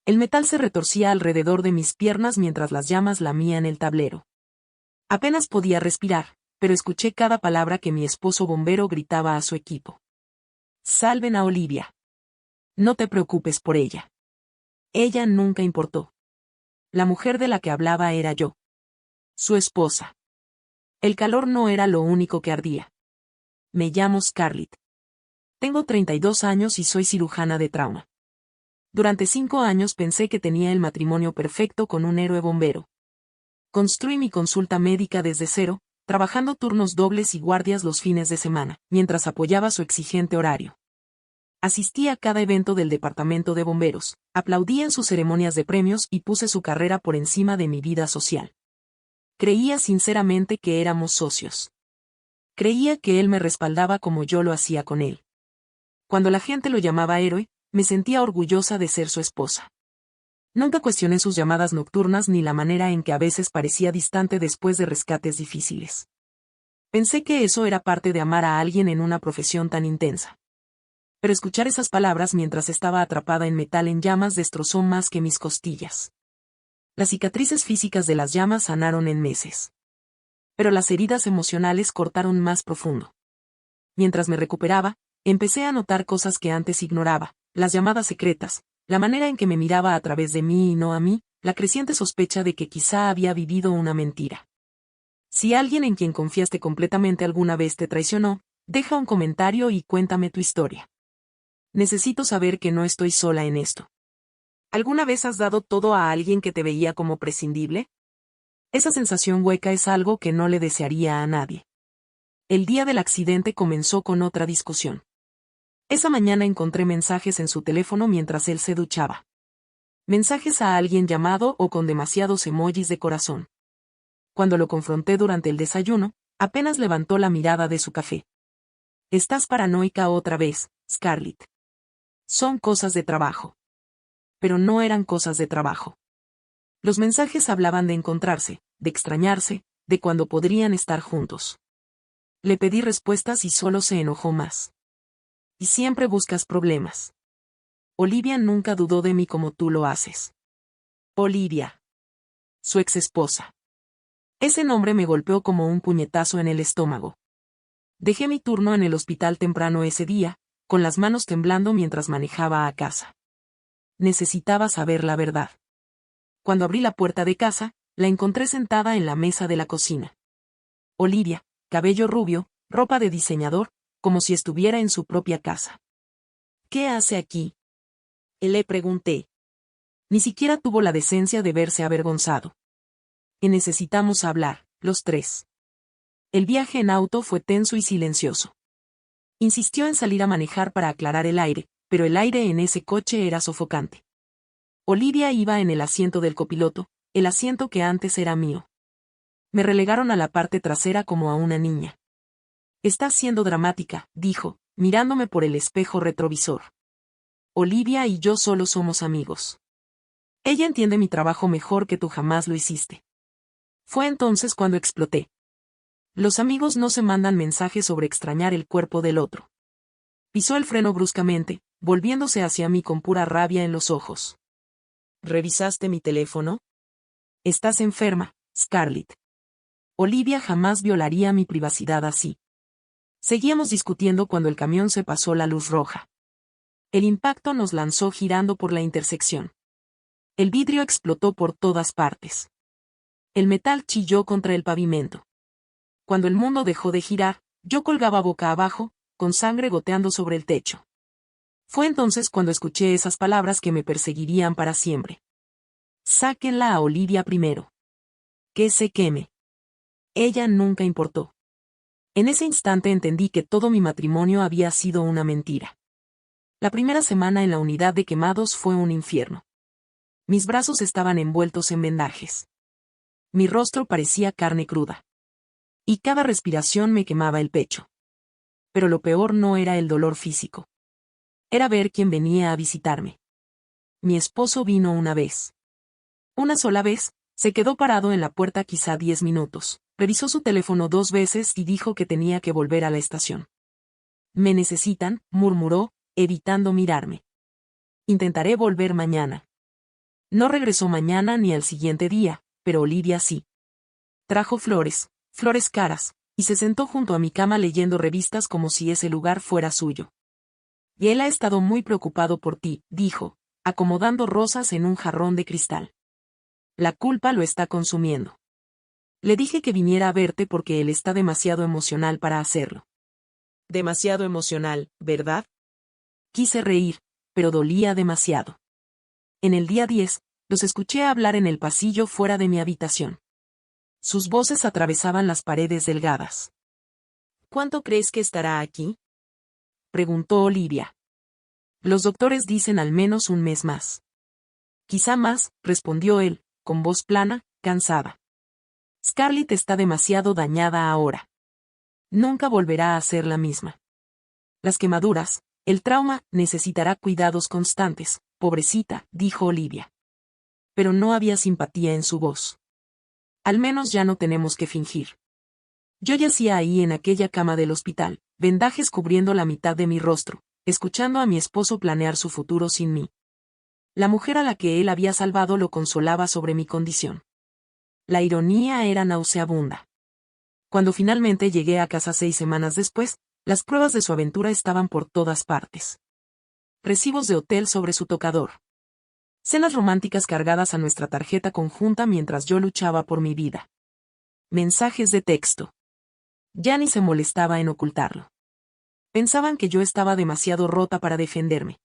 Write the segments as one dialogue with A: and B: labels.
A: El metal se retorcía alrededor de mis piernas mientras las llamas lamían el tablero. Apenas podía respirar, pero escuché cada palabra que mi esposo bombero gritaba a su equipo. Salven a Olivia. No te preocupes por ella. Ella nunca importó. La mujer de la que hablaba era yo. Su esposa. El calor no era lo único que ardía. Me llamo Scarlett. Tengo 32 años y soy cirujana de trauma. Durante 5 años pensé que tenía el matrimonio perfecto con un héroe bombero. Construí mi consulta médica desde cero, trabajando turnos dobles y guardias los fines de semana, mientras apoyaba su exigente horario. Asistí a cada evento del departamento de bomberos, aplaudí en sus ceremonias de premios y puse su carrera por encima de mi vida social. Creía sinceramente que éramos socios. Creía que él me respaldaba como yo lo hacía con él. Cuando la gente lo llamaba héroe, me sentía orgullosa de ser su esposa. Nunca cuestioné sus llamadas nocturnas ni la manera en que a veces parecía distante después de rescates difíciles. Pensé que eso era parte de amar a alguien en una profesión tan intensa. Pero escuchar esas palabras mientras estaba atrapada en metal en llamas destrozó más que mis costillas. Las cicatrices físicas de las llamas sanaron en meses. Pero las heridas emocionales cortaron más profundo. Mientras me recuperaba, empecé a notar cosas que antes ignoraba, las llamadas secretas, la manera en que me miraba a través de mí y no a mí, la creciente sospecha de que quizá había vivido una mentira. Si alguien en quien confiaste completamente alguna vez te traicionó, deja un comentario y cuéntame tu historia. Necesito saber que no estoy sola en esto. ¿Alguna vez has dado todo a alguien que te veía como prescindible? Esa sensación hueca es algo que no le desearía a nadie. El día del accidente comenzó con otra discusión. Esa mañana encontré mensajes en su teléfono mientras él se duchaba. Mensajes a alguien llamado o con demasiados emojis de corazón. Cuando lo confronté durante el desayuno, apenas levantó la mirada de su café. Estás paranoica otra vez, Scarlett. Son cosas de trabajo. Pero no eran cosas de trabajo. Los mensajes hablaban de encontrarse, de extrañarse, de cuándo podrían estar juntos. Le pedí respuestas y solo se enojó más. Y siempre buscas problemas. Olivia nunca dudó de mí como tú lo haces. Olivia. Su exesposa. Ese nombre me golpeó como un puñetazo en el estómago. Dejé mi turno en el hospital temprano ese día, con las manos temblando mientras manejaba a casa. Necesitaba saber la verdad. Cuando abrí la puerta de casa, la encontré sentada en la mesa de la cocina. Olivia, cabello rubio, ropa de diseñador, como si estuviera en su propia casa. ¿Qué hace aquí? Le pregunté. Ni siquiera tuvo la decencia de verse avergonzado. Y necesitamos hablar, los tres. El viaje en auto fue tenso y silencioso. Insistió en salir a manejar para aclarar el aire, pero el aire en ese coche era sofocante. Olivia iba en el asiento del copiloto, el asiento que antes era mío. Me relegaron a la parte trasera como a una niña. Estás siendo dramática, dijo, mirándome por el espejo retrovisor. Olivia y yo solo somos amigos. Ella entiende mi trabajo mejor que tú jamás lo hiciste. Fue entonces cuando exploté. Los amigos no se mandan mensajes sobre extrañar el cuerpo del otro. Pisó el freno bruscamente, volviéndose hacia mí con pura rabia en los ojos. ¿Revisaste mi teléfono? Estás enferma, Scarlett. Olivia jamás violaría mi privacidad así. Seguíamos discutiendo cuando el camión se pasó la luz roja. El impacto nos lanzó girando por la intersección. El vidrio explotó por todas partes. El metal chilló contra el pavimento. Cuando el mundo dejó de girar, yo colgaba boca abajo, con sangre goteando sobre el techo. Fue entonces cuando escuché esas palabras que me perseguirían para siempre. Sáquenla a Olivia primero. Que se queme. Ella nunca importó. En ese instante entendí que todo mi matrimonio había sido una mentira. La primera semana en la unidad de quemados fue un infierno. Mis brazos estaban envueltos en vendajes. Mi rostro parecía carne cruda. Y cada respiración me quemaba el pecho. Pero lo peor no era el dolor físico. Era ver quién venía a visitarme. Mi esposo vino una vez. Una sola vez, se quedó parado en la puerta quizá 10 minutos, revisó su teléfono 2 veces y dijo que tenía que volver a la estación. Me necesitan, murmuró, evitando mirarme. Intentaré volver mañana. No regresó mañana ni al siguiente día, pero Olivia sí. Trajo flores, flores caras, y se sentó junto a mi cama leyendo revistas como si ese lugar fuera suyo. Y él ha estado muy preocupado por ti, dijo, acomodando rosas en un jarrón de cristal. La culpa lo está consumiendo. Le dije que viniera a verte porque él está demasiado emocional para hacerlo. Demasiado emocional, ¿verdad? Quise reír, pero dolía demasiado. En el día 10, los escuché hablar en el pasillo fuera de mi habitación. Sus voces atravesaban las paredes delgadas. ¿Cuánto crees que estará aquí?, preguntó Olivia. Los doctores dicen al menos un mes más. Quizá más, respondió él, con voz plana, cansada. Scarlett está demasiado dañada ahora. Nunca volverá a ser la misma. Las quemaduras, el trauma, necesitará cuidados constantes, pobrecita, dijo Olivia. Pero no había simpatía en su voz. Al menos ya no tenemos que fingir. Yo yacía ahí en aquella cama del hospital, vendajes cubriendo la mitad de mi rostro, escuchando a mi esposo planear su futuro sin mí. La mujer a la que él había salvado lo consolaba sobre mi condición. La ironía era nauseabunda. Cuando finalmente llegué a casa 6 semanas después, las pruebas de su aventura estaban por todas partes. Recibos de hotel sobre su tocador. Cenas románticas cargadas a nuestra tarjeta conjunta mientras yo luchaba por mi vida. Mensajes de texto. Ya ni se molestaba en ocultarlo. Pensaban que yo estaba demasiado rota para defenderme.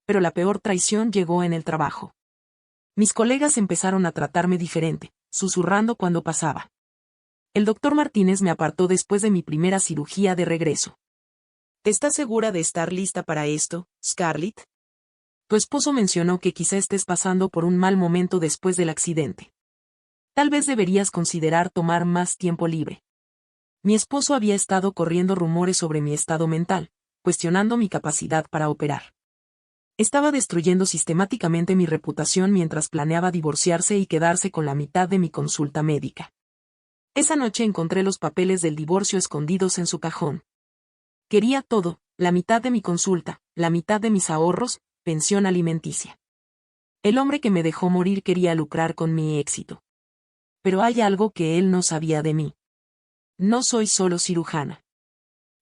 A: Pero la peor traición llegó en el trabajo. Mis colegas empezaron a tratarme diferente, susurrando cuando pasaba. El doctor Martínez me apartó después de mi primera cirugía de regreso. ¿Estás segura de estar lista para esto, Scarlett? Tu esposo mencionó que quizá estés pasando por un mal momento después del accidente. Tal vez deberías considerar tomar más tiempo libre. Mi esposo había estado corriendo rumores sobre mi estado mental, cuestionando mi capacidad para operar. Estaba destruyendo sistemáticamente mi reputación mientras planeaba divorciarse y quedarse con la mitad de mi consulta médica. Esa noche encontré los papeles del divorcio escondidos en su cajón. Quería todo, la mitad de mi consulta, la mitad de mis ahorros, pensión alimenticia. El hombre que me dejó morir quería lucrar con mi éxito. Pero hay algo que él no sabía de mí. No soy solo cirujana.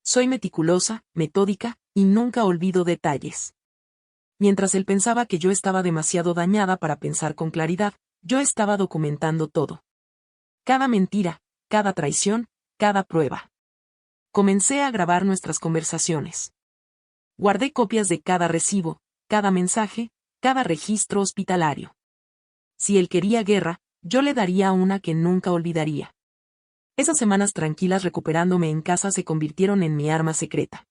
A: Soy meticulosa, metódica, y nunca olvido detalles. Mientras él pensaba que yo estaba demasiado dañada para pensar con claridad, yo estaba documentando todo. Cada mentira, cada traición, cada prueba. Comencé a grabar nuestras conversaciones. Guardé copias de cada recibo, cada mensaje, cada registro hospitalario. Si él quería guerra, yo le daría una que nunca olvidaría. Esas semanas tranquilas recuperándome en casa se convirtieron en mi arma secreta.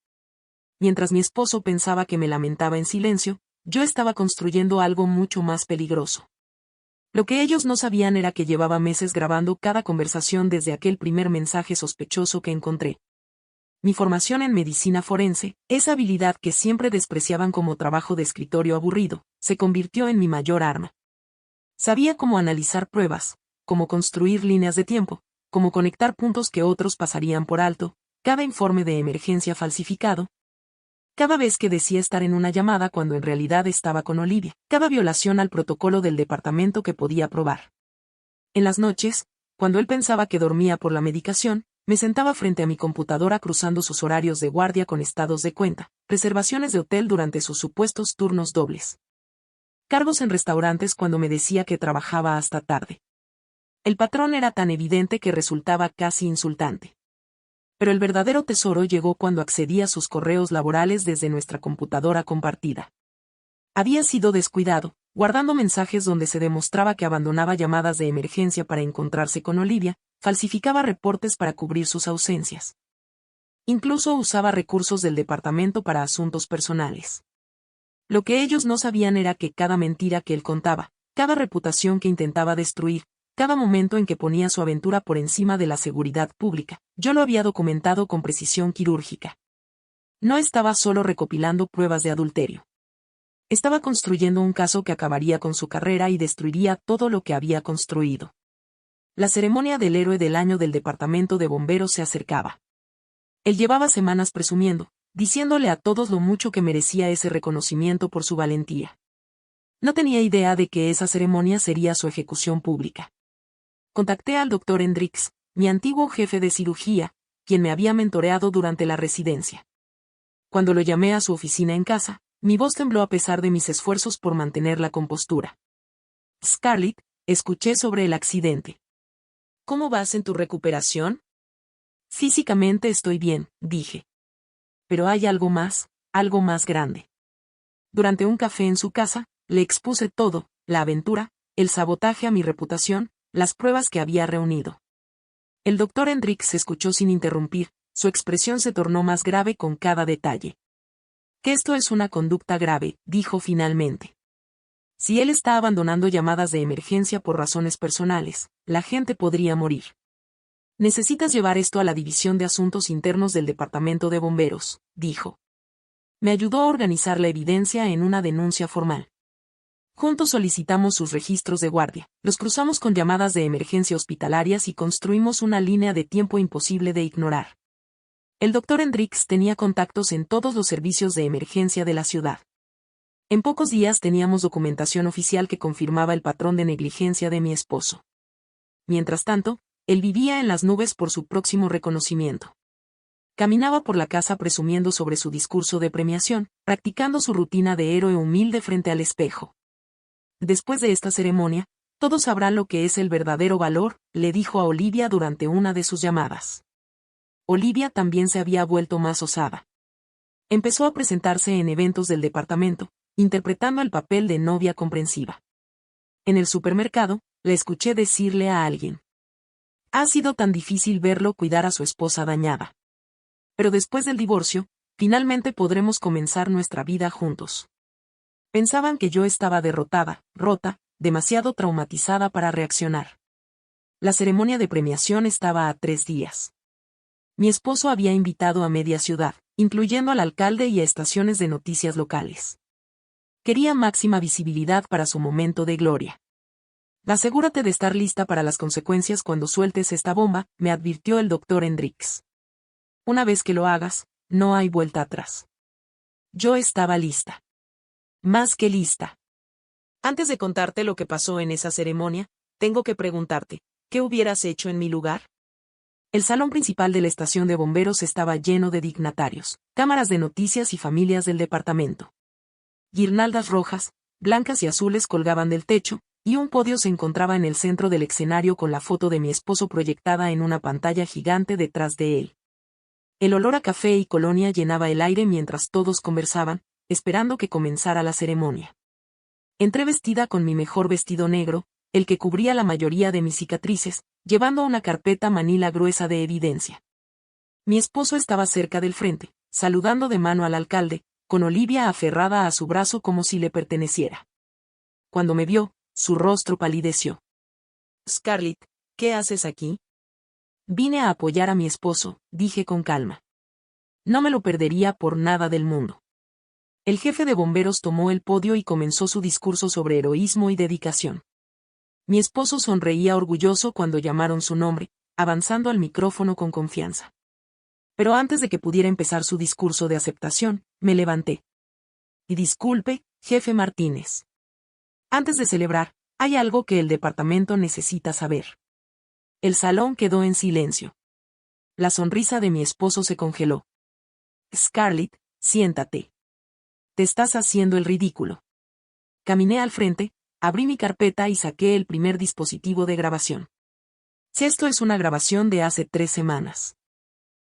A: Mientras mi esposo pensaba que me lamentaba en silencio, yo estaba construyendo algo mucho más peligroso. Lo que ellos no sabían era que llevaba meses grabando cada conversación desde aquel primer mensaje sospechoso que encontré. Mi formación en medicina forense, esa habilidad que siempre despreciaban como trabajo de escritorio aburrido, se convirtió en mi mayor arma. Sabía cómo analizar pruebas, cómo construir líneas de tiempo, cómo conectar puntos que otros pasarían por alto, cada informe de emergencia falsificado, cada vez que decía estar en una llamada cuando en realidad estaba con Olivia, cada violación al protocolo del departamento que podía probar. En las noches, cuando él pensaba que dormía por la medicación, me sentaba frente a mi computadora cruzando sus horarios de guardia con estados de cuenta, reservaciones de hotel durante sus supuestos turnos dobles. Cargos en restaurantes cuando me decía que trabajaba hasta tarde. El patrón era tan evidente que resultaba casi insultante. Pero el verdadero tesoro llegó cuando accedí a sus correos laborales desde nuestra computadora compartida. Había sido descuidado, guardando mensajes donde se demostraba que abandonaba llamadas de emergencia para encontrarse con Olivia, falsificaba reportes para cubrir sus ausencias. Incluso usaba recursos del departamento para asuntos personales. Lo que ellos no sabían era que cada mentira que él contaba, cada reputación que intentaba destruir, cada momento en que ponía su aventura por encima de la seguridad pública, yo lo había documentado con precisión quirúrgica. No estaba solo recopilando pruebas de adulterio. Estaba construyendo un caso que acabaría con su carrera y destruiría todo lo que había construido. La ceremonia del héroe del año del departamento de bomberos se acercaba. Él llevaba semanas presumiendo, diciéndole a todos lo mucho que merecía ese reconocimiento por su valentía. No tenía idea de que esa ceremonia sería su ejecución pública. Contacté al Dr. Hendricks, mi antiguo jefe de cirugía, quien me había mentoreado durante la residencia. Cuando lo llamé a su oficina en casa, mi voz tembló a pesar de mis esfuerzos por mantener la compostura. Scarlett, escuché sobre el accidente. ¿Cómo vas en tu recuperación? Físicamente estoy bien, dije. Pero hay algo más grande. Durante un café en su casa, le expuse todo, la aventura, el sabotaje a mi reputación, las pruebas que había reunido. El Dr. Hendricks escuchó sin interrumpir, su expresión se tornó más grave con cada detalle. Que esto es una conducta grave, dijo finalmente. Si él está abandonando llamadas de emergencia por razones personales, la gente podría morir. Necesitas llevar esto a la División de Asuntos Internos del Departamento de Bomberos, dijo. Me ayudó a organizar la evidencia en una denuncia formal. Juntos solicitamos sus registros de guardia, los cruzamos con llamadas de emergencia hospitalarias y construimos una línea de tiempo imposible de ignorar. El Dr. Hendricks tenía contactos en todos los servicios de emergencia de la ciudad. En pocos días teníamos documentación oficial que confirmaba el patrón de negligencia de mi esposo. Mientras tanto, él vivía en las nubes por su próximo reconocimiento. Caminaba por la casa presumiendo sobre su discurso de premiación, practicando su rutina de héroe humilde frente al espejo. Después de esta ceremonia, todos sabrán lo que es el verdadero valor, le dijo a Olivia durante una de sus llamadas. Olivia también se había vuelto más osada. Empezó a presentarse en eventos del departamento, interpretando el papel de novia comprensiva. En el supermercado, la escuché decirle a alguien. Ha sido tan difícil verlo cuidar a su esposa dañada. Pero después del divorcio, finalmente podremos comenzar nuestra vida juntos. Pensaban que yo estaba derrotada, rota, demasiado traumatizada para reaccionar. La ceremonia de premiación estaba a 3 días. Mi esposo había invitado a media ciudad, incluyendo al alcalde y a estaciones de noticias locales. Quería máxima visibilidad para su momento de gloria. Asegúrate de estar lista para las consecuencias cuando sueltes esta bomba, me advirtió el Dr. Hendricks. Una vez que lo hagas, no hay vuelta atrás. Yo estaba lista. Más que lista. Antes de contarte lo que pasó en esa ceremonia, tengo que preguntarte, ¿qué hubieras hecho en mi lugar? El salón principal de la estación de bomberos estaba lleno de dignatarios, cámaras de noticias y familias del departamento. Guirnaldas rojas, blancas y azules colgaban del techo, y un podio se encontraba en el centro del escenario con la foto de mi esposo proyectada en una pantalla gigante detrás de él. El olor a café y colonia llenaba el aire mientras todos conversaban, esperando que comenzara la ceremonia. Entré vestida con mi mejor vestido negro, el que cubría la mayoría de mis cicatrices, llevando una carpeta manila gruesa de evidencia. Mi esposo estaba cerca del frente, saludando de mano al alcalde, con Olivia aferrada a su brazo como si le perteneciera. Cuando me vio, su rostro palideció. Scarlett, ¿qué haces aquí? Vine a apoyar a mi esposo, dije con calma. No me lo perdería por nada del mundo. El jefe de bomberos tomó el podio y comenzó su discurso sobre heroísmo y dedicación. Mi esposo sonreía orgulloso cuando llamaron su nombre, avanzando al micrófono con confianza. Pero antes de que pudiera empezar su discurso de aceptación, me levanté. Y disculpe, jefe Martínez. Antes de celebrar, hay algo que el departamento necesita saber. El salón quedó en silencio. La sonrisa de mi esposo se congeló. Scarlett, siéntate. Te estás haciendo el ridículo. Caminé al frente, abrí mi carpeta y saqué el primer dispositivo de grabación. Esto es una grabación de hace 3 semanas.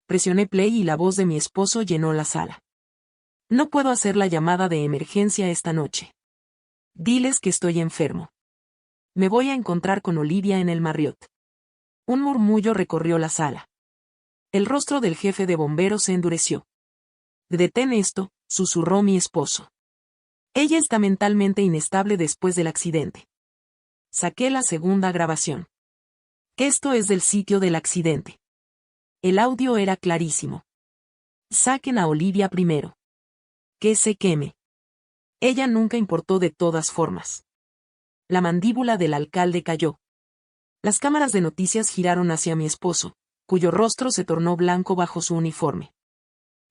A: Presioné play y la voz de mi esposo llenó la sala. No puedo hacer la llamada de emergencia esta noche. Diles que estoy enfermo. Me voy a encontrar con Olivia en el Marriott. Un murmullo recorrió la sala. El rostro del jefe de bomberos se endureció. Detén esto, susurró mi esposo. Ella está mentalmente inestable después del accidente. Saqué la segunda grabación. Esto es del sitio del accidente. El audio era clarísimo. Saquen a Olivia primero. Que se queme. Ella nunca importó de todas formas. La mandíbula del alcalde cayó. Las cámaras de noticias giraron hacia mi esposo, cuyo rostro se tornó blanco bajo su uniforme.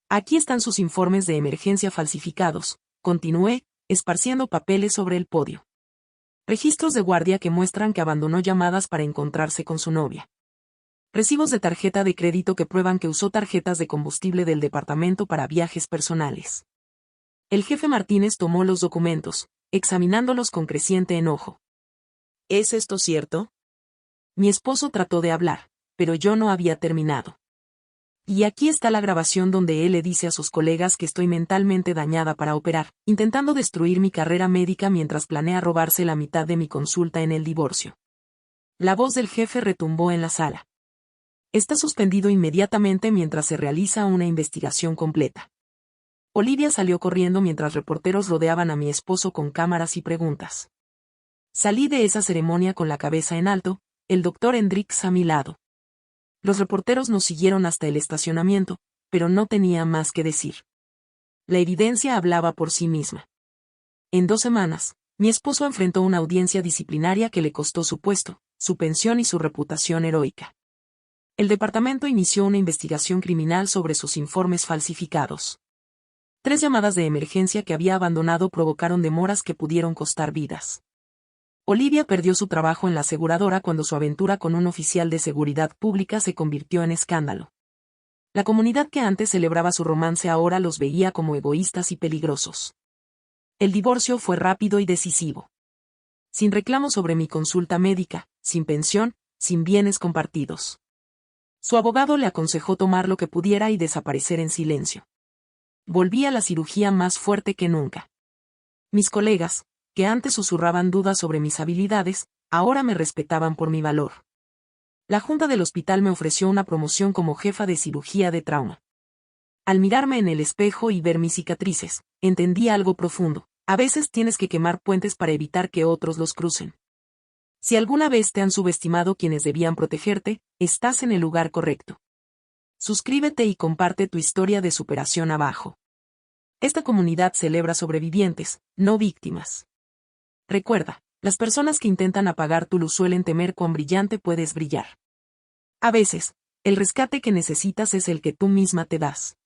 A: Aquí están sus informes de emergencia falsificados, continué, esparciendo papeles sobre el podio. Registros de guardia que muestran que abandonó llamadas para encontrarse con su novia. Recibos de tarjeta de crédito que prueban que usó tarjetas de combustible del departamento para viajes personales. El jefe Martínez tomó los documentos, examinándolos con creciente enojo. ¿Es esto cierto? Mi esposo trató de hablar, pero yo no había terminado. Y aquí está la grabación donde él le dice a sus colegas que estoy mentalmente dañada para operar, intentando destruir mi carrera médica mientras planea robarse la mitad de mi consulta en el divorcio. La voz del jefe retumbó en la sala. Está suspendido inmediatamente mientras se realiza una investigación completa. Olivia salió corriendo mientras reporteros rodeaban a mi esposo con cámaras y preguntas. Salí de esa ceremonia con la cabeza en alto, el doctor Hendricks a mi lado. Los reporteros nos siguieron hasta el estacionamiento, pero no tenía más que decir. La evidencia hablaba por sí misma. En 2 semanas, mi esposo enfrentó una audiencia disciplinaria que le costó su puesto, su pensión y su reputación heroica. El departamento inició una investigación criminal sobre sus informes falsificados. 3 llamadas de emergencia que había abandonado provocaron demoras que pudieron costar vidas. Olivia perdió su trabajo en la aseguradora cuando su aventura con un oficial de seguridad pública se convirtió en escándalo. La comunidad que antes celebraba su romance ahora los veía como egoístas y peligrosos. El divorcio fue rápido y decisivo. Sin reclamo sobre mi consulta médica, sin pensión, sin bienes compartidos. Su abogado le aconsejó tomar lo que pudiera y desaparecer en silencio. Volví a la cirugía más fuerte que nunca. Mis colegas, que antes susurraban dudas sobre mis habilidades, ahora me respetaban por mi valor. La junta del hospital me ofreció una promoción como jefa de cirugía de trauma. Al mirarme en el espejo y ver mis cicatrices, entendí algo profundo. A veces tienes que quemar puentes para evitar que otros los crucen. Si alguna vez te han subestimado quienes debían protegerte, estás en el lugar correcto. Suscríbete y comparte tu historia de superación abajo. Esta comunidad celebra sobrevivientes, no víctimas. Recuerda, las personas que intentan apagar tu luz suelen temer cuán brillante puedes brillar. A veces, el rescate que necesitas es el que tú misma te das.